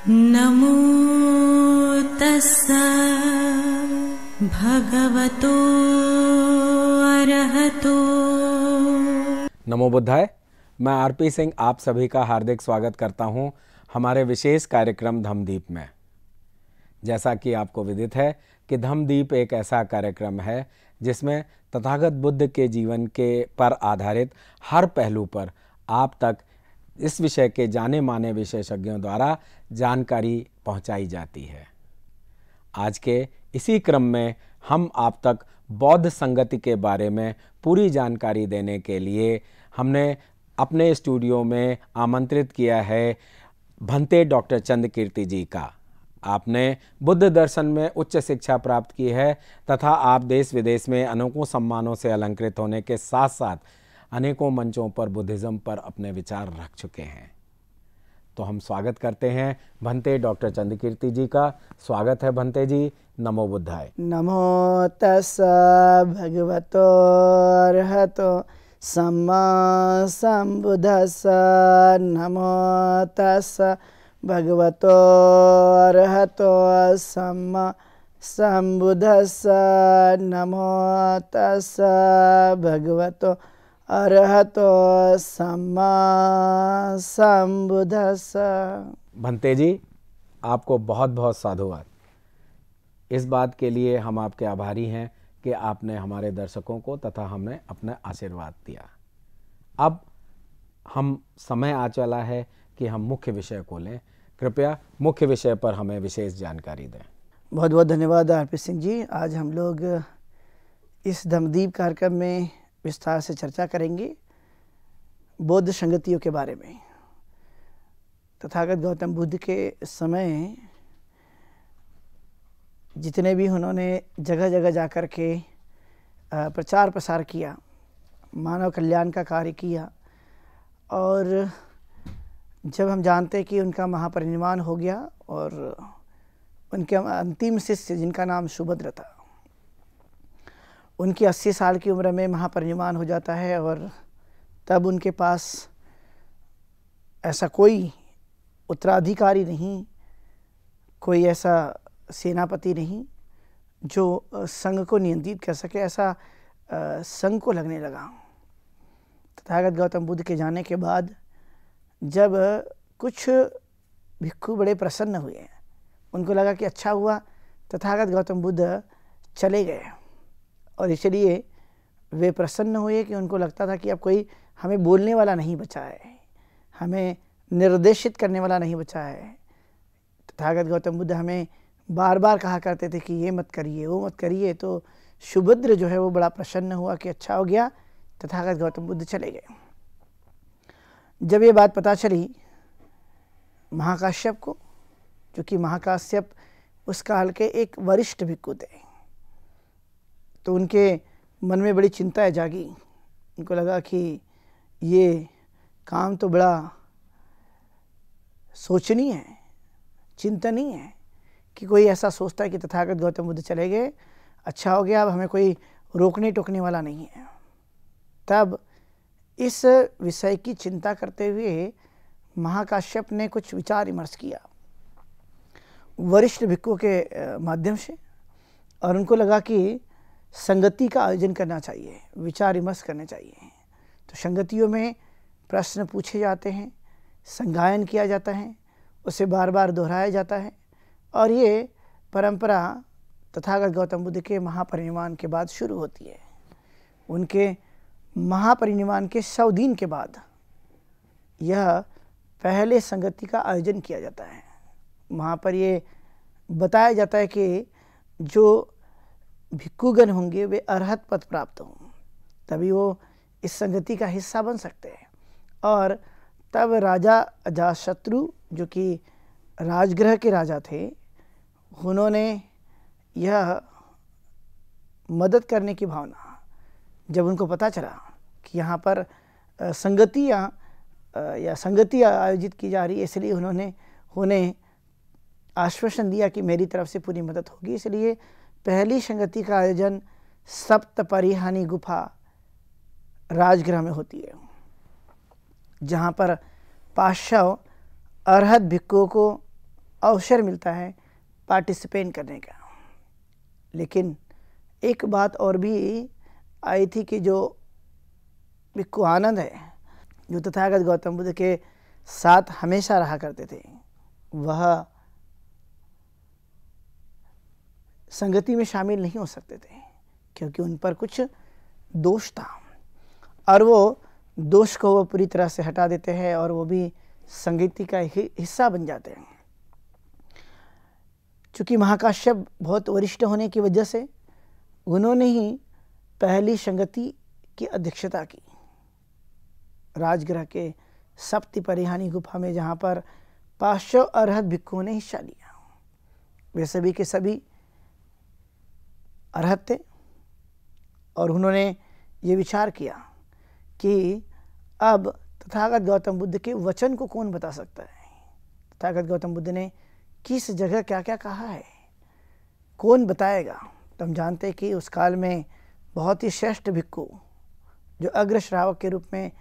नमो तस्सा भगवतो अरहतो। नमो बुद्धाय। मैं आरपी सिंह आप सभी का हार्दिक स्वागत करता हूं हमारे विशेष कार्यक्रम धम्मदीप में। जैसा कि आपको विदित है कि धम्मदीप एक ऐसा कार्यक्रम है जिसमें तथागत बुद्ध के जीवन के पर आधारित हर पहलू पर आप तक इस विषय के जाने माने विशेषज्ञों द्वारा जानकारी पहुंचाई जाती है। आज के इसी क्रम में हम आप तक बौद्ध संगति के बारे में पूरी जानकारी देने के लिए हमने अपने स्टूडियो में आमंत्रित किया है भंते डॉक्टर चंद्रकीर्ति जी का। आपने बुद्ध दर्शन में उच्च शिक्षा प्राप्त की है तथा आप देश विदेश में अनेकों सम्मानों से अलंकृत होने के साथ साथ अनेकों मंचों पर बुद्धिज़्म पर अपने विचार रख चुके हैं। तो हम स्वागत करते हैं भंते डॉक्टर चंद्रकीर्ति जी का। स्वागत है भंते जी। नमो बुद्धाय। नमो तस्सा भगवतो अरहतो सम्मा संबुद्धस्सा। नमो तस्सा भगवतो अरहतो सम्मा संबुद्धस्सा। नमो तस्सा भगवतो अरहतो सम्मा संबुद्धस्सा। भंते जी, आपको बहुत बहुत साधुवाद। इस बात के लिए हम आपके आभारी हैं कि आपने हमारे दर्शकों को तथा हमें अपना आशीर्वाद दिया। अब हम समय आ चला है कि हम मुख्य विषय को लें। कृपया मुख्य विषय पर हमें विशेष जानकारी दें। बहुत बहुत धन्यवाद आरपी सिंह जी। आज हम लोग इस धम्मदीप कार्यक्रम में विस्तार से चर्चा करेंगे बौद्ध संगतियों के बारे में। तथागत गौतम बुद्ध के समय जितने भी उन्होंने जगह जगह जाकर के प्रचार प्रसार किया, मानव कल्याण का कार्य किया, और जब हम जानते हैं कि उनका महापरिनिर्वाण हो गया और उनके अंतिम शिष्य जिनका नाम सुभद्र था, उनकी 80 साल की उम्र में महापरिनिर्वाण हो जाता है और तब उनके पास ऐसा कोई उत्तराधिकारी नहीं, कोई ऐसा सेनापति नहीं जो संघ को नियंत्रित कर सके। ऐसा संघ को लगने लगा। तथागत गौतम बुद्ध के जाने के बाद जब कुछ भिक्षु बड़े प्रसन्न हुए, उनको लगा कि अच्छा हुआ तथागत गौतम बुद्ध चले गए, और इसलिए वे प्रसन्न हुए कि उनको लगता था कि अब कोई हमें बोलने वाला नहीं बचा है, हमें निर्देशित करने वाला नहीं बचा है। तथागत गौतम बुद्ध हमें बार बार कहा करते थे कि ये मत करिए, वो मत करिए। तो सुभद्र जो है वो बड़ा प्रसन्न हुआ कि अच्छा हो गया, तथागत गौतम बुद्ध चले गए। जब ये बात पता चली महाकाश्यप को, क्योंकि महाकाश्यप उस काल के एक वरिष्ठ भिक्षु थे, तो उनके मन में बड़ी चिंता जागी। उनको लगा कि ये काम तो बड़ा सोचनीय है, चिंतनीय है कि कोई ऐसा सोचता है कि तथागत गौतम बुद्ध चले गए, अच्छा हो गया, अब हमें कोई रोकने टोकने वाला नहीं है। तब इस विषय की चिंता करते हुए महाकाश्यप ने कुछ विचार विमर्श किया वरिष्ठ भिक्षुओं के माध्यम से, और उनको लगा कि संगति का आयोजन करना चाहिए, विचार विमर्श करने चाहिए। तो संगतियों में प्रश्न पूछे जाते हैं, संगायन किया जाता है, उसे बार बार दोहराया जाता है, और ये परंपरा तथागत गौतम बुद्ध के महापरिनिर्वाण के बाद शुरू होती है। उनके महापरिनिर्वाण के 100 दिन के बाद यह पहले संगति का आयोजन किया जाता है। वहाँ पर ये बताया जाता है कि जो भिक्षुगण होंगे वे अरहत पद प्राप्त हों, तभी वो इस संगति का हिस्सा बन सकते हैं। और तब राजा अजातशत्रु जो कि राजगृह के राजा थे, उन्होंने यह मदद करने की भावना, जब उनको पता चला कि यहाँ पर संगति आयोजित की जा रही है, इसलिए उन्होंने उन्हें आश्वासन दिया कि मेरी तरफ से पूरी मदद होगी। इसलिए पहली संगति का आयोजन सप्त परिहानी गुफा राजगृह में होती है, जहाँ पर 500 अरहत भिक्षुओं को अवसर मिलता है पार्टिसिपेट करने का। लेकिन एक बात और भी आई थी कि जो भिक्खु आनंद है, जो तथागत गौतम बुद्ध के साथ हमेशा रहा करते थे, वह संगति में शामिल नहीं हो सकते थे, क्योंकि उन पर कुछ दोष था और वो दोष को वो पूरी तरह से हटा देते हैं और वो भी संगति का हिस्सा बन जाते हैं। चूँकि महाकाश्यप बहुत वरिष्ठ होने की वजह से उन्होंने ही पहली संगति की अध्यक्षता की राजगृह के सप्ति परिहानी गुफा में, जहाँ पर 500 अरहत भिक्षुओं ने हिस्सा लिया। वे सभी के सभी अरहत थे और उन्होंने ये विचार किया कि अब तथागत गौतम बुद्ध के वचन को कौन बता सकता है। तथागत गौतम बुद्ध ने किस जगह क्या क्या कहा है, कौन बताएगा। तो हम जानते हैं कि उस काल में बहुत ही श्रेष्ठ भिक्षु जो अग्र श्रावक के रूप में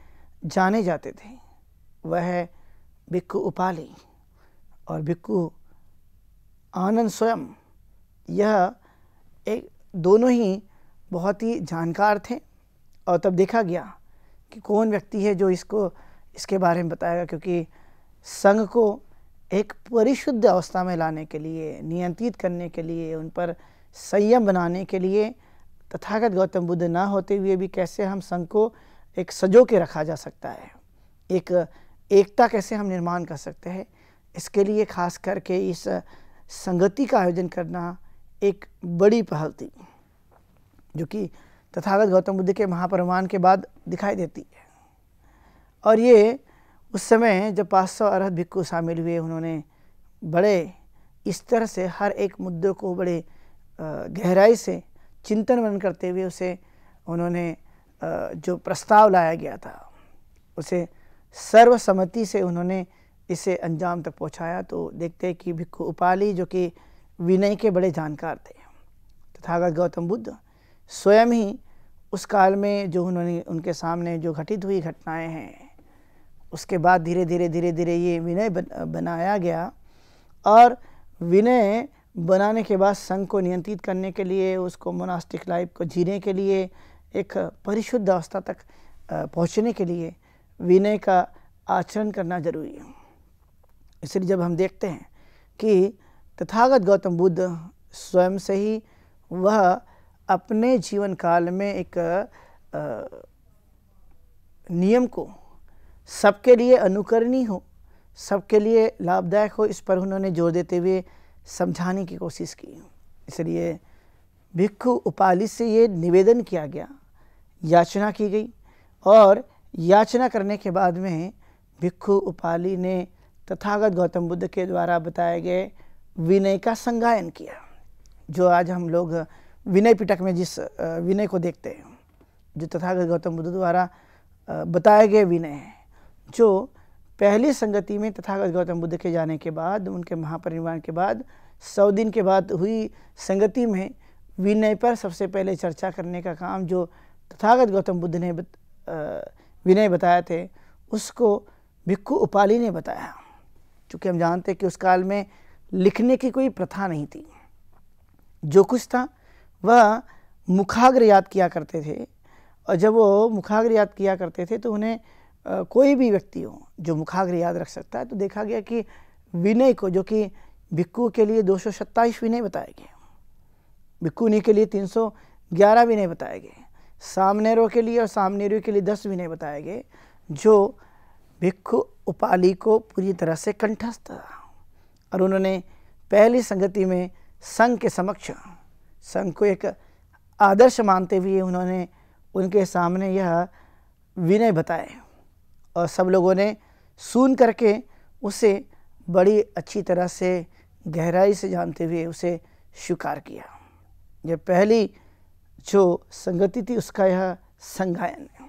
जाने जाते थे, वह है भिक्षु उपाली और भिक्षु आनंद स्वयं। यह एक दोनों ही बहुत ही जानकार थे और तब देखा गया कि कौन व्यक्ति है जो इसके बारे में बताएगा, क्योंकि संघ को एक परिशुद्ध अवस्था में लाने के लिए, नियंत्रित करने के लिए, उन पर संयम बनाने के लिए तथागत गौतम बुद्ध ना होते हुए भी कैसे हम संघ को एक सजो के रखा जा सकता है, एक एकता कैसे हम निर्माण कर सकते हैं, इसके लिए खास करके इस संगति का आयोजन करना एक बड़ी पहल थी, जो कि तथागत गौतम बुद्ध के महापरिनिर्वाण के बाद दिखाई देती है। और ये उस समय जब 500 अरहत भिक्षु शामिल हुए, उन्होंने बड़े इस तरह से हर एक मुद्दे को बड़े गहराई से चिंतन मनन करते हुए उसे उन्होंने जो प्रस्ताव लाया गया था उसे सर्वसम्मति से उन्होंने इसे अंजाम तक पहुंचाया। तो देखते हैं कि भिक्षु उपाली जो कि विनय के बड़े जानकार थे, तथागत गौतम बुद्ध स्वयं ही उस काल में जो उन्होंने उनके सामने जो घटित हुई घटनाएं हैं, उसके बाद धीरे धीरे ये विनय बनाया गया और विनय बनाने के बाद संघ को नियंत्रित करने के लिए, उसको मोनास्टिक लाइफ को जीने के लिए, एक परिशुद्ध अवस्था तक पहुंचने के लिए विनय का आचरण करना जरूरी है। इसलिए जब हम देखते हैं कि तथागत गौतम बुद्ध स्वयं से ही वह अपने जीवन काल में एक नियम को सबके लिए अनुकरणीय हो, सबके लिए लाभदायक हो, इस पर उन्होंने जोर देते हुए समझाने की कोशिश की। इसलिए भिक्षु उपाली से ये निवेदन किया गया, याचना की गई और याचना करने के बाद में भिक्षु उपाली ने तथागत गौतम बुद्ध के द्वारा बताए गए विनय का संगायन किया, जो आज हम लोग विनय पिटक में जिस विनय को देखते हैं, जो तथागत गौतम बुद्ध द्वारा बताए गए विनय हैं, जो पहली संगति में तथागत गौतम बुद्ध के जाने के बाद, उनके महापरिनिर्वाण के बाद 100 दिन के बाद हुई संगति में विनय पर सबसे पहले चर्चा करने का काम जो तथागत गौतम बुद्ध ने विनय बताए थे, उसको भिक्षु उपाली ने बताया। चूँकि हम जानते हैं कि उस काल में लिखने की कोई प्रथा नहीं थी, जो कुछ था वह मुखाग्र याद किया करते थे, और जब वो मुखाग्र याद किया करते थे तो उन्हें कोई भी व्यक्ति हो जो मुखाग्र याद रख सकता है। तो देखा गया कि विनय को, जो कि भिक्षु के लिए 227 विनय बताए गए, भिक्षुनी के लिए 311 विनय बताए गए, सामनेरों के लिए और सामनेरियों के लिए 10 विनय बताए गए, जो भिक्षु उपाली को पूरी तरह से कंठस्थ था। और उन्होंने पहली संगति में संघ के समक्ष, संघ को एक आदर्श मानते हुए उन्होंने उनके सामने यह विनय बताए और सब लोगों ने सुन करके उसे बड़ी अच्छी तरह से गहराई से जानते हुए उसे स्वीकार किया। यह पहली जो संगति थी उसका यह संगायन है।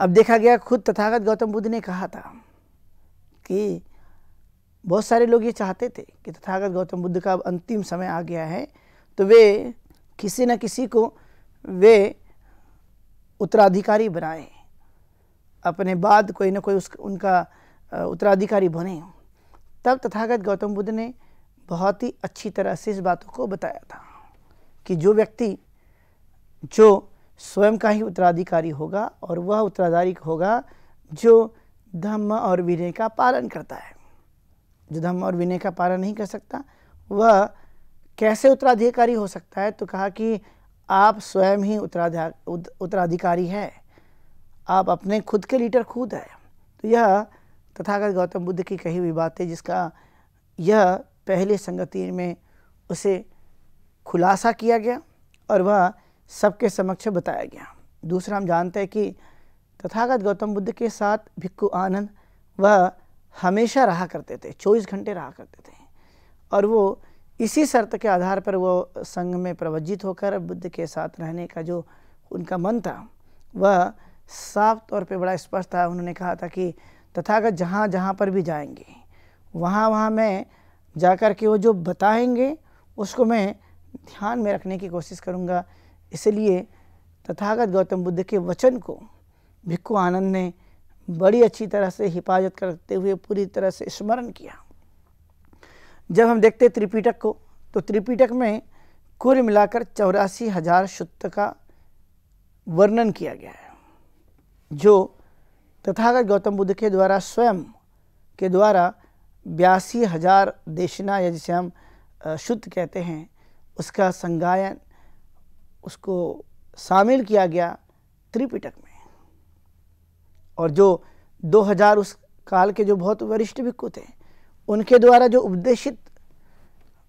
अब देखा गया, खुद तथागत गौतम बुद्ध ने कहा था कि बहुत सारे लोग ये चाहते थे कि तथागत गौतम बुद्ध का अब अंतिम समय आ गया है, तो वे किसी न किसी को वे उत्तराधिकारी बनाए, अपने बाद कोई ना कोई उनका उत्तराधिकारी बने। तब तथागत गौतम बुद्ध ने बहुत ही अच्छी तरह से इस बातों को बताया था कि जो व्यक्ति जो स्वयं का ही उत्तराधिकारी होगा और वह उत्तराधिकारी होगा जो धम्म और विनय का पालन करता है। जो धम्म और विनय का पालन नहीं कर सकता वह कैसे उत्तराधिकारी हो सकता है? तो कहा कि आप स्वयं ही उत्तराधिकारी है, आप अपने खुद के लीडर खुद है। तो यह तथागत गौतम बुद्ध की कही हुई बात है जिसका यह पहली संगति में उसे खुलासा किया गया और वह सबके समक्ष बताया गया। दूसरा, हम जानते हैं कि तथागत गौतम बुद्ध के साथ भिक्खु आनंद वह हमेशा रहा करते थे, 24 घंटे रहा करते थे और वो इसी शर्त के आधार पर वो संघ में प्रवज्जित होकर बुद्ध के साथ रहने का जो उनका मन था वह साफ तौर पे बड़ा स्पष्ट था। उन्होंने कहा था कि तथागत जहाँ जहाँ पर भी जाएंगे वहाँ मैं जाकर के वो जो बताएंगे उसको मैं ध्यान में रखने की कोशिश करूँगा। इसलिए तथागत गौतम बुद्ध के वचन को भिक्खु आनंद ने बड़ी अच्छी तरह से हिफाजत करते हुए पूरी तरह से स्मरण किया। जब हम देखते त्रिपिटक को तो त्रिपिटक में कुल मिलाकर 84,000 शुत्त का वर्णन किया गया है जो तथागत गौतम बुद्ध के द्वारा स्वयं के द्वारा 82,000 देशना या जिसे हम शुद्ध कहते हैं उसका संगायन उसको शामिल किया गया त्रिपिटक में। और जो 2000 उस काल के जो बहुत वरिष्ठ भिक्खु थे उनके द्वारा जो उपदेशित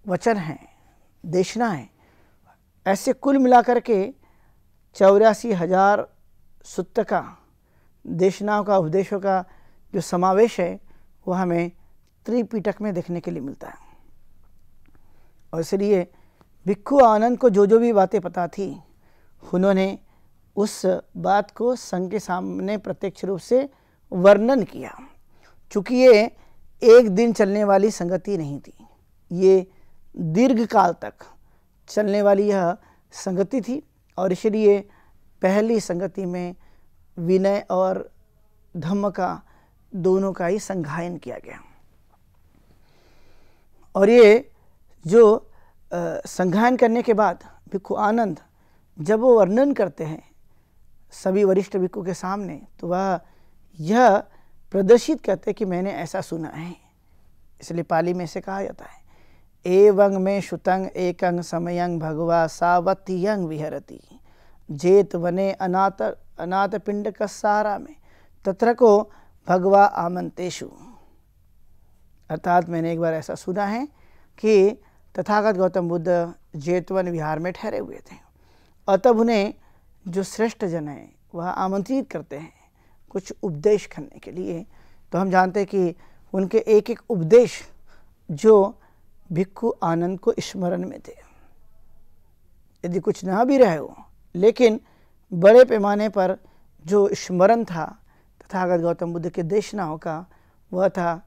वचन हैं, देशना है, ऐसे कुल मिलाकर के 84,000 सुत्त का देशनाओं का उपदेशों का जो समावेश है वह हमें त्रिपिटक में देखने के लिए मिलता है। और इसलिए भिक्खु आनंद को जो भी बातें पता थी उन्होंने उस बात को संघ के सामने प्रत्यक्ष रूप से वर्णन किया। चूँकि ये एक दिन चलने वाली संगति नहीं थी, ये दीर्घ काल तक चलने वाली यह संगति थी और इसलिए पहली संगति में विनय और धम्म का दोनों का ही संगायन किया गया। और ये जो संगायन करने के बाद भिक्खु आनंद जब वो वर्णन करते हैं सभी वरिष्ठ भिक्खु के सामने तो वह यह प्रदर्शित करते कि मैंने ऐसा सुना है। इसलिए पाली में से कहा जाता है एवं में श्रुतं एकं समयं भगवा सावत्यं विहरति जेत वने अनाथ पिंड कसारा में तत्र को भगवा आमंतेषु। अर्थात मैंने एक बार ऐसा सुना है कि तथागत गौतम बुद्ध जेतवन विहार में ठहरे हुए थे और तब उन्हें जो श्रेष्ठ जन हैं वह आमंत्रित करते हैं कुछ उपदेश करने के लिए। तो हम जानते हैं कि उनके एक एक उपदेश जो भिक्खु आनंद को स्मरण में थे, यदि कुछ ना भी रहे हो लेकिन बड़े पैमाने पर जो स्मरण था तथागत गौतम बुद्ध के देशनाओं का वह था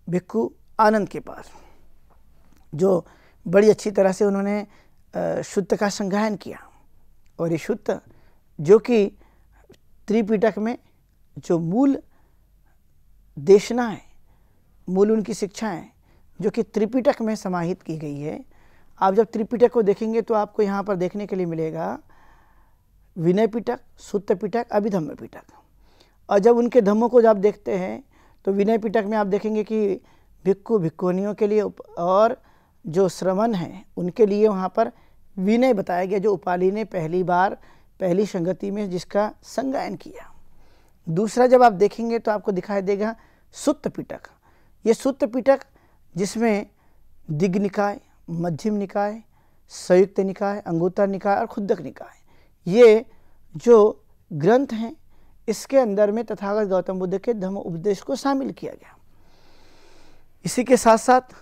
भिक्खु आनंद के पास, जो बड़ी अच्छी तरह से उन्होंने शुद्ध का संगायन किया। और ये शुद्ध जो कि त्रिपिटक में जो मूल देशना है, मूल उनकी शिक्षा है जो कि त्रिपिटक में समाहित की गई है। आप जब त्रिपिटक को देखेंगे तो आपको यहाँ पर देखने के लिए मिलेगा विनय पिटक, सुत्त पिटक, अभिधम्म पिटक। और जब उनके धम्मों को जब देखते हैं तो विनय पिटक में आप देखेंगे कि भिक्खु भिक्खुनियों के लिए और जो श्रमण हैं उनके लिए वहाँ पर विनय बताया गया, जो उपाली ने पहली बार पहली संगति में जिसका संगायन किया। दूसरा जब आप देखेंगे तो आपको दिखाई देगा सुत्त पिटक। ये सुत्त पिटक जिसमें दिग्ग निकाय, मध्यम निकाय, संयुक्त निकाय, अंगुत्तर निकाय और खुद्दक निकाय, ये जो ग्रंथ हैं इसके अंदर में तथागत गौतम बुद्ध के धम्म उपदेश को शामिल किया गया। इसी के साथ साथ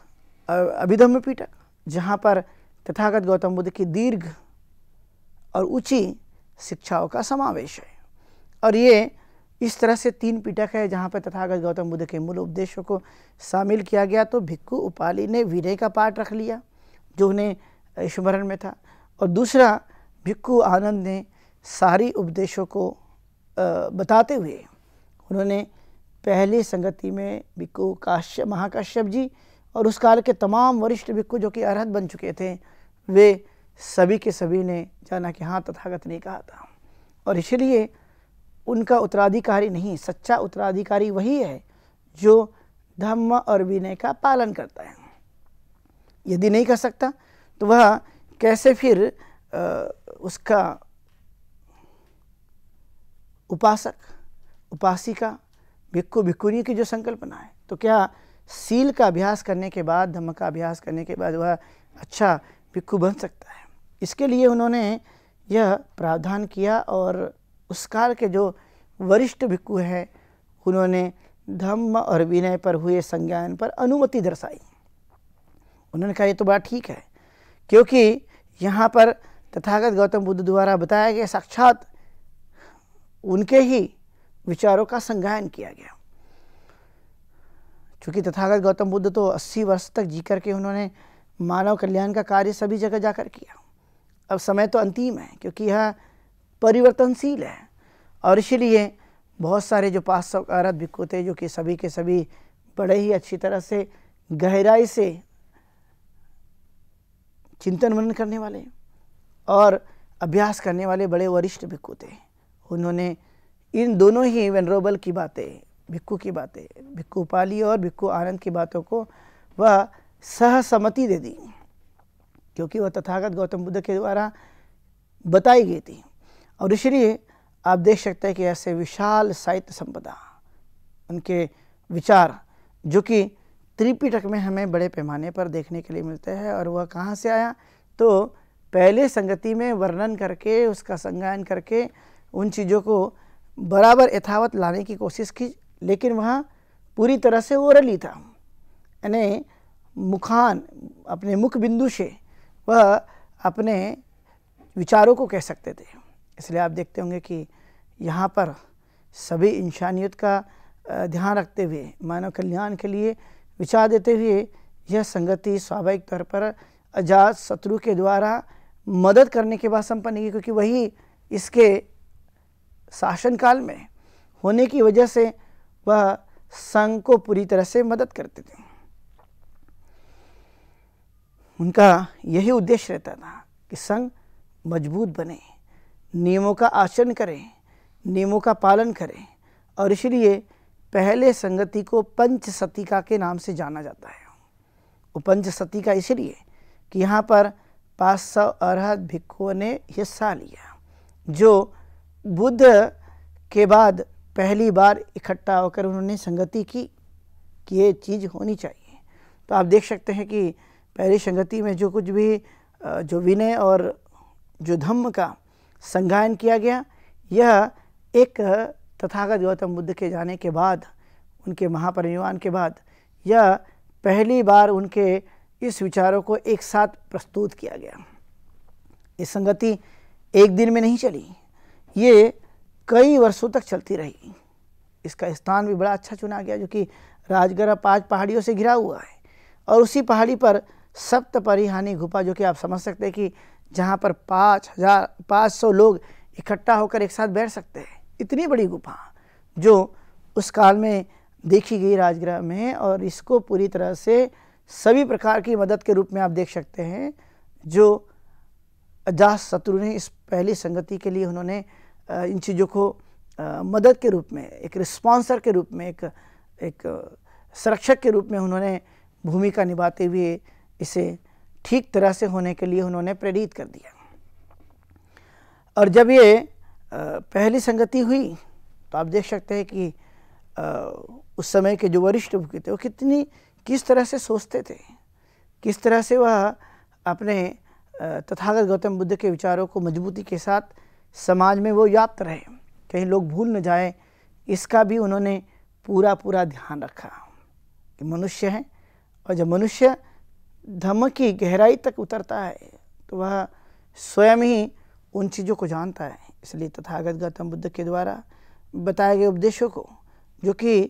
अभिधम्म पिटक जहाँ पर तथागत गौतम बुद्ध की दीर्घ और ऊंची शिक्षाओं का समावेश है। और ये इस तरह से 3 पिटक है जहाँ पर तथागत गौतम बुद्ध के मूल उपदेशों को शामिल किया गया। तो भिक्खु उपाली ने विनय का पाठ रख लिया जो उन्हें स्मरण में था, और दूसरा भिक्खु आनंद ने सारी उपदेशों को बताते हुए उन्होंने पहली संगति में भिक्खु काश्यप महाकाश्यप जी और उस काल के तमाम वरिष्ठ भिक्खु जो कि अरहत बन चुके थे, वे सभी के सभी ने जाना कि हाँ तथागत ने कहा था, और इसलिए उनका उत्तराधिकारी नहीं, सच्चा उत्तराधिकारी वही है जो धम्म और विनय का पालन करता है। यदि नहीं कर सकता तो वह कैसे फिर उसका उपासक उपासिका भिक्खु भिक्खुनी की जो संकल्पना है, तो क्या सील का अभ्यास करने के बाद, धम्म का अभ्यास करने के बाद वह अच्छा भिक्खु बन सकता है? इसके लिए उन्होंने यह प्रावधान किया और उस काल के जो वरिष्ठ भिक्खु हैं उन्होंने धम्म और विनय पर हुए संज्ञान पर अनुमति दर्शाई। उन्होंने कहा ये तो बात ठीक है, क्योंकि यहाँ पर तथागत गौतम बुद्ध द्वारा बताया गया साक्षात उनके ही विचारों का संज्ञान किया गया। क्योंकि तथागत गौतम बुद्ध तो 80 वर्ष तक जी करके उन्होंने मानव कल्याण का कार्य सभी जगह जाकर किया। अब समय तो अंतिम है, क्योंकि यह परिवर्तनशील है, और इसलिए बहुत सारे जो 500 अरहत भिक्खु थे जो कि सभी के सभी बड़े ही अच्छी तरह से गहराई से चिंतन मनन करने वाले और अभ्यास करने वाले बड़े वरिष्ठ भिक्खु थे। उन्होंने इन दोनों ही वेनरेबल की बातें, भिक्खु की बातें, भिक्खु पाली और भिक्खु आनंद की बातों को वह सहसम्मति दे दी, क्योंकि वह तथागत गौतम बुद्ध के द्वारा बताई गई थी। और इसलिए आप देख सकते हैं कि ऐसे विशाल साहित्य संपदा, उनके विचार जो कि त्रिपिटक में हमें बड़े पैमाने पर देखने के लिए मिलते हैं। और वह कहाँ से आया? तो पहले संगति में वर्णन करके, उसका संज्ञान करके उन चीज़ों को बराबर यथावत लाने की कोशिश की, लेकिन वह पूरी तरह से ओरली था, यानी मुखान, अपने मुख बिंदु से वह अपने विचारों को कह सकते थे। इसलिए आप देखते होंगे कि यहाँ पर सभी इंसानियत का ध्यान रखते हुए, मानव कल्याण के लिए विचार देते हुए यह संगति स्वाभाविक तौर पर अजात शत्रु के द्वारा मदद करने के बाद संपन्न की, क्योंकि वही इसके शासनकाल में होने की वजह से वह संघ को पूरी तरह से मदद करते थे। उनका यही उद्देश्य रहता था कि संघ मजबूत बने, नियमों का आचरण करें, नियमों का पालन करें, और इसलिए पहले संगति को पंचसतिका के नाम से जाना जाता है। वो पंचसतिका इसलिए कि यहाँ पर 500 अरहत भिक्खुओं ने हिस्सा लिया, जो बुद्ध के बाद पहली बार इकट्ठा होकर उन्होंने संगति की कि ये चीज़ होनी चाहिए। तो आप देख सकते हैं कि पहली संगति में जो कुछ भी जो विनय और जो धम्म का संज्ञान किया गया, यह एक तथागत गौतम बुद्ध के जाने के बाद, उनके महापरिनिर्वाण के बाद, यह पहली बार उनके इस विचारों को एक साथ प्रस्तुत किया गया। ये संगति एक दिन में नहीं चली, ये कई वर्षों तक चलती रही। इसका स्थान भी बड़ा अच्छा चुना गया, जो कि राजगढ़ 5 पहाड़ियों से घिरा हुआ है, और उसी पहाड़ी पर सप्तपरिहानी गुफा, जो कि आप समझ सकते हैं कि जहाँ पर 500 लोग इकट्ठा होकर एक साथ बैठ सकते हैं, इतनी बड़ी गुफा जो उस काल में देखी गई राजगृह में। और इसको पूरी तरह से सभी प्रकार की मदद के रूप में आप देख सकते हैं, जो अजात शत्रु ने इस पहली संगति के लिए उन्होंने इन चीज़ों को मदद के रूप में, एक रिस्पॉन्सर के रूप में, एक संरक्षक के रूप में उन्होंने भूमिका निभाते हुए इसे ठीक तरह से होने के लिए उन्होंने प्रेरित कर दिया। और जब ये पहली संगति हुई तो आप देख सकते हैं कि उस समय के जो वरिष्ठ भिक्खु थे वो किस तरह से सोचते थे, किस तरह से वह अपने तथागत गौतम बुद्ध के विचारों को मजबूती के साथ समाज में वो व्याप्त रहे, कहीं लोग भूल न जाए, इसका भी उन्होंने पूरा ध्यान रखा कि मनुष्य है, और जब मनुष्य धम्म की गहराई तक उतरता है तो वह स्वयं ही उन चीज़ों को जानता है। इसलिए तथागत गौतम बुद्ध के द्वारा बताए गए उपदेशों को, जो कि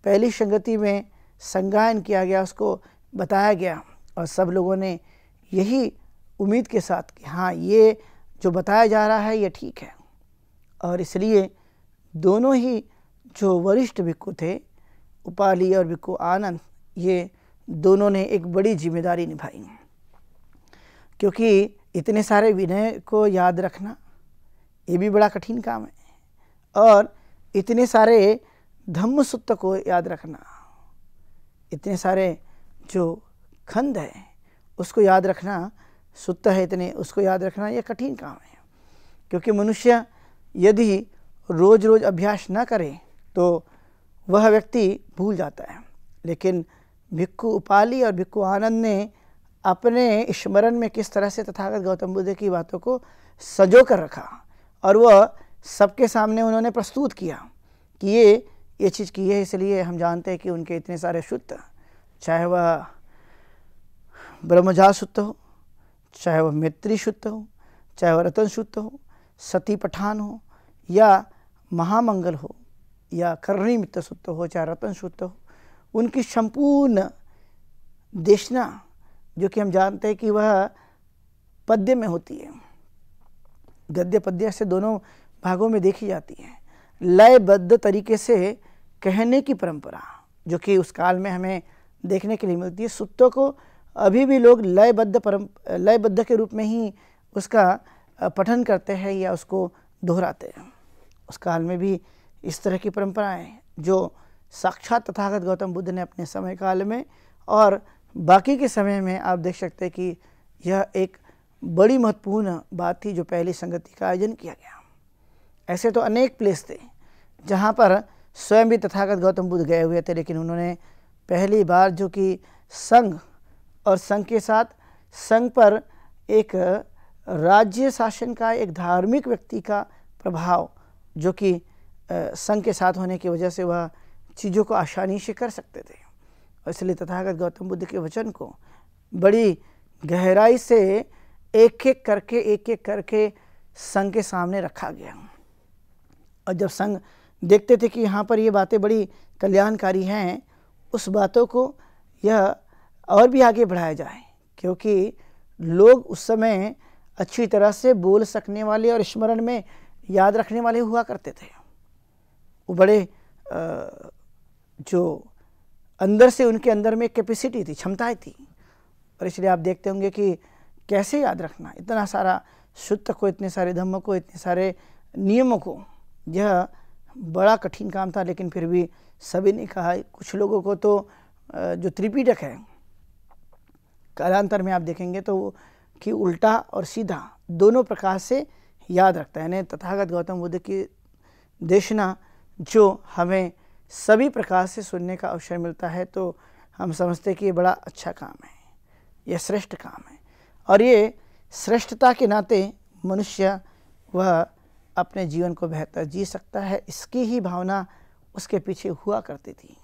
पहली संगति में संज्ञान किया गया, उसको बताया गया, और सब लोगों ने यही उम्मीद के साथ कि हाँ, ये जो बताया जा रहा है ये ठीक है। और इसलिए दोनों ही जो वरिष्ठ भिक्खु थे उपाली और भिक्खु आनंद, ये दोनों ने एक बड़ी जिम्मेदारी निभाई, क्योंकि इतने सारे विनय को याद रखना ये भी बड़ा कठिन काम है, और इतने सारे धम्म सूत्र को याद रखना, इतने सारे जो खंड है उसको याद रखना, सूत्र है इतने, उसको याद रखना ये कठिन काम है। क्योंकि मनुष्य यदि रोज रोज अभ्यास न करे तो वह व्यक्ति भूल जाता है। लेकिन भिक्खु उपाली और भिक्खु आनंद ने अपने स्मरण में किस तरह से तथागत गौतम बुद्ध की बातों को सजो कर रखा, और वह सबके सामने उन्होंने प्रस्तुत किया कि ये चीज़ की है। इसलिए हम जानते हैं कि उनके इतने सारे सूत्र, चाहे वह ब्रह्मजाल सूत्र हो, चाहे वह मैत्री सूत्र हो, चाहे वह रतन सूत्र हो, सती पठान हो, या महामंगल हो, या करणी मित्र सूत्र हो, चाहे रतन सूत्र हो, उनकी संपूर्ण देशना, जो कि हम जानते हैं कि वह पद्य में होती है, गद्य पद्य से दोनों भागों में देखी जाती है, लयबद्ध तरीके से कहने की परंपरा जो कि उस काल में हमें देखने के लिए मिलती है। सूत्रों को अभी भी लोग लयबद्ध के रूप में ही उसका पठन करते हैं या उसको दोहराते हैं। उस काल में भी इस तरह की परंपराएं जो साक्षात तथागत गौतम बुद्ध ने अपने समय काल में और बाकी के समय में आप देख सकते हैं कि यह एक बड़ी महत्वपूर्ण बात थी जो पहली संगति का आयोजन किया गया। ऐसे तो अनेक प्लेस थे जहाँ पर स्वयं भी तथागत गौतम बुद्ध गए हुए थे, लेकिन उन्होंने पहली बार जो कि संघ और संघ के साथ संघ पर एक राज्य शासन का, एक धार्मिक व्यक्ति का प्रभाव जो कि संघ के साथ होने की वजह से वह चीज़ों को आसानी से कर सकते थे, और इसलिए तथागत गौतम बुद्ध के वचन को बड़ी गहराई से एक एक करके संघ के सामने रखा गया। और जब संघ देखते थे कि यहाँ पर ये बातें बड़ी कल्याणकारी हैं, उस बातों को यह और भी आगे बढ़ाया जाए, क्योंकि लोग उस समय अच्छी तरह से बोल सकने वाले और स्मरण में याद रखने वाले हुआ करते थे। वो बड़े जो अंदर से उनके अंदर में कैपेसिटी थी, क्षमताएं थी, और इसलिए आप देखते होंगे कि कैसे याद रखना इतना सारा सूत्र को, इतने सारे धम्म को, इतने सारे नियमों को, यह बड़ा कठिन काम था। लेकिन फिर भी सभी ने कहा, कुछ लोगों को तो जो त्रिपिटक है कालांतर में आप देखेंगे तो कि उल्टा और सीधा दोनों प्रकार से याद रखता है। यानी तथागत गौतम बुद्ध की देशना जो हमें सभी प्रकार से सुनने का अवसर मिलता है, तो हम समझते कि ये बड़ा अच्छा काम है, यह श्रेष्ठ काम है, और ये श्रेष्ठता के नाते मनुष्य वह अपने जीवन को बेहतर जी सकता है, इसकी ही भावना उसके पीछे हुआ करती थी।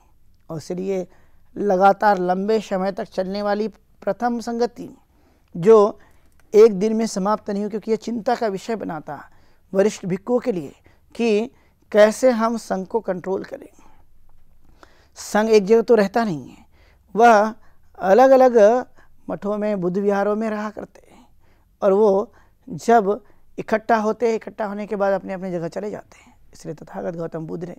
और इसलिए लगातार लंबे समय तक चलने वाली प्रथम संगति जो एक दिन में समाप्त नहीं हुई, क्योंकि यह चिंता का विषय बना था वरिष्ठ भिक्खुओं के लिए कि कैसे हम संघ को कंट्रोल करें। संघ एक जगह तो रहता नहीं है, वह अलग अलग मठों में, बुद्ध विहारों में रहा करते हैं, और वो जब इकट्ठा होते हैं, इकट्ठा होने के बाद अपने अपने जगह चले जाते हैं। इसलिए तथागत गौतम बुद्ध ने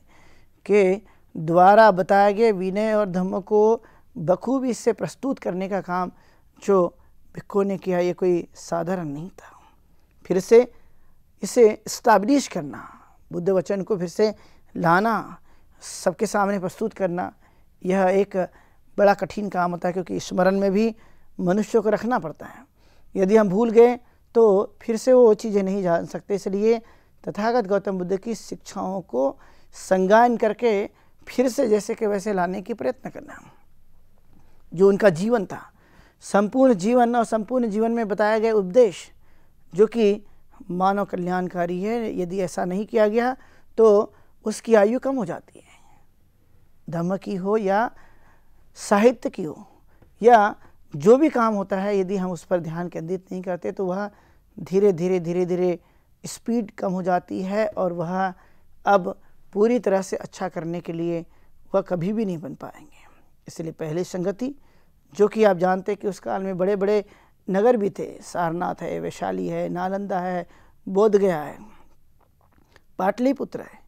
के द्वारा बताए गए विनय और धम्म को बखूबी से प्रस्तुत करने का काम जो भिक्खुओं ने किया, ये कोई साधारण नहीं था। फिर से इसे इस्टाब्लिश करना, बुद्ध वचन को फिर से लाना, सबके सामने प्रस्तुत करना, यह एक बड़ा कठिन काम होता है, क्योंकि स्मरण में भी मनुष्य को रखना पड़ता है। यदि हम भूल गए तो फिर से वो चीज़ें नहीं जान सकते। इसलिए तथागत गौतम बुद्ध की शिक्षाओं को संगायन करके फिर से जैसे कि वैसे लाने की प्रयत्न करना, जो उनका जीवन था, संपूर्ण जीवन और संपूर्ण जीवन में बताया गया उपदेश जो कि मानव कल्याणकारी है। यदि ऐसा नहीं किया गया तो उसकी आयु कम हो जाती है, धर्म की हो या साहित्य की हो या जो भी काम होता है, यदि हम उस पर ध्यान केंद्रित नहीं करते तो वह धीरे धीरे स्पीड कम हो जाती है, और वह अब पूरी तरह से अच्छा करने के लिए वह कभी भी नहीं बन पाएंगे। इसलिए पहली संगति जो कि आप जानते हैं कि उस काल में बड़े बड़े नगर भी थे, सारनाथ है, वैशाली है, नालंदा है, बोधगया है, पाटलिपुत्र है,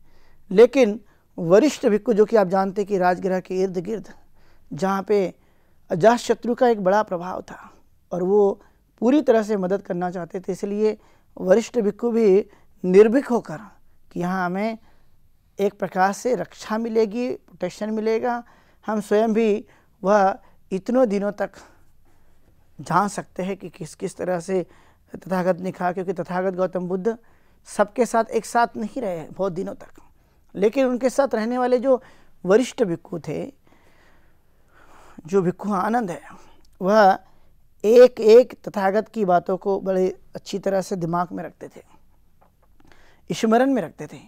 लेकिन वरिष्ठ भिक्खु, जो कि आप जानते कि राजगृह के इर्द गिर्द जहाँ पे अजातशत्रु का एक बड़ा प्रभाव था और वो पूरी तरह से मदद करना चाहते थे, इसलिए वरिष्ठ भिक्खु भी निर्भीक होकर कि यहाँ हमें एक प्रकार से रक्षा मिलेगी, प्रोटेक्शन मिलेगा, हम स्वयं भी वह इतनों दिनों तक जान सकते हैं कि किस किस तरह से तथागत ने कहा, क्योंकि तथागत गौतम बुद्ध सबके साथ एक साथ नहीं रहे बहुत दिनों तक, लेकिन उनके साथ रहने वाले जो वरिष्ठ भिक्खु थे, जो भिक्खु आनंद है, वह एक एक तथागत की बातों को बड़े अच्छी तरह से दिमाग में रखते थे, स्मरण में रखते थे,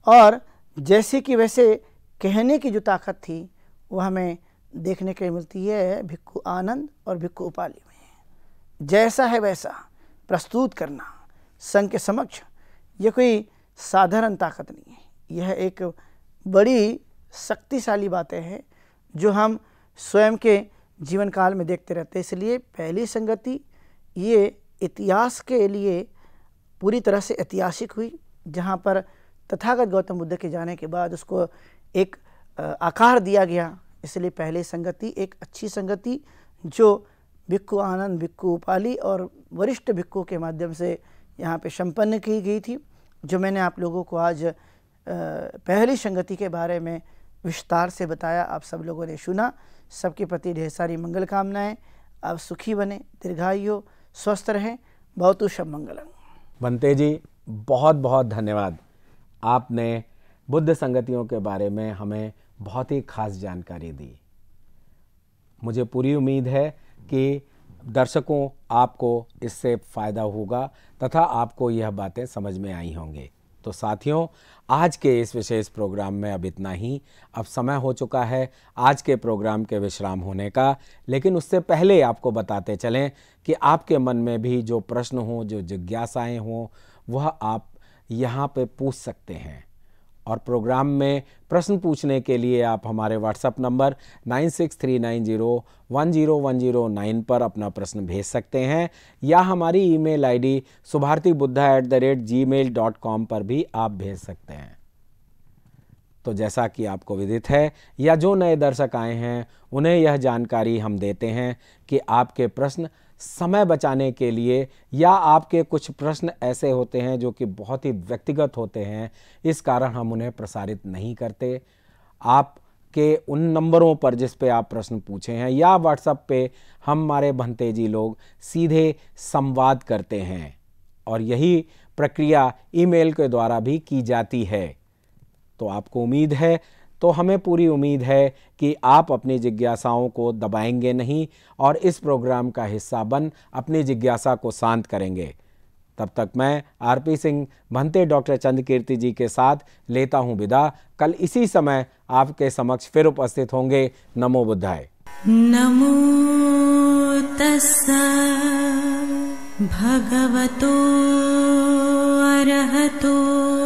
और जैसे कि वैसे कहने की जो ताकत थी वह हमें देखने के लिए मिलती है भिक्खु आनंद और भिक्खु उपाली में। जैसा है वैसा प्रस्तुत करना संघ के समक्ष, यह कोई साधारण ताकत नहीं है, यह एक बड़ी शक्तिशाली बातें हैं जो हम स्वयं के जीवन काल में देखते रहते हैं। इसलिए पहली संगति ये इतिहास के लिए पूरी तरह से ऐतिहासिक हुई, जहाँ पर तथागत गौतम बुद्ध के जाने के बाद उसको एक आकार दिया गया। इसलिए पहली संगति एक अच्छी संगति जो भिक्खु आनंद, भिक्खु उपाली और वरिष्ठ भिक्खु के माध्यम से यहाँ पे संपन्न की गई थी, जो मैंने आप लोगों को आज पहली संगति के बारे में विस्तार से बताया। आप सब लोगों ने सुना। सबके प्रति ढेर सारी मंगल कामनाएं। आप सुखी बने, दीर्घायु हो, स्वस्थ रहें। बहुत शुभ मंगलम। भंते जी, बहुत बहुत धन्यवाद। आपने बुद्ध संगतियों के बारे में हमें बहुत ही खास जानकारी दी। मुझे पूरी उम्मीद है कि दर्शकों आपको इससे फ़ायदा होगा तथा आपको यह बातें समझ में आई होंगी। तो साथियों, आज के इस विशेष प्रोग्राम में अब इतना ही। अब समय हो चुका है आज के प्रोग्राम के विश्राम होने का, लेकिन उससे पहले आपको बताते चलें कि आपके मन में भी जो प्रश्न हो, जो जिज्ञासाएं हों, वह आप यहाँ पे पूछ सकते हैं। और प्रोग्राम में प्रश्न पूछने के लिए आप हमारे व्हाट्सएप नंबर 9639010109 पर अपना प्रश्न भेज सकते हैं, या हमारी ईमेल आईडी subhartibuddha@gmail.com पर भी आप भेज सकते हैं। तो जैसा कि आपको विदित है, या जो नए दर्शक आए हैं उन्हें यह जानकारी हम देते हैं कि आपके प्रश्न समय बचाने के लिए, या आपके कुछ प्रश्न ऐसे होते हैं जो कि बहुत ही व्यक्तिगत होते हैं, इस कारण हम उन्हें प्रसारित नहीं करते। आपके उन नंबरों पर जिस पे आप प्रश्न पूछे हैं, या व्हाट्सएप पे हमारे भंते जी लोग सीधे संवाद करते हैं, और यही प्रक्रिया ईमेल के द्वारा भी की जाती है। तो आपको उम्मीद है, तो हमें पूरी उम्मीद है कि आप अपनी जिज्ञासाओं को दबाएंगे नहीं और इस प्रोग्राम का हिस्सा बन अपनी जिज्ञासा को शांत करेंगे। तब तक मैं आरपी सिंह भंते डॉक्टर चंद्रकीर्ति जी के साथ लेता हूं विदा। कल इसी समय आपके समक्ष फिर उपस्थित होंगे। नमो बुद्धाय। नमो तस्सा भगवतो अरहतो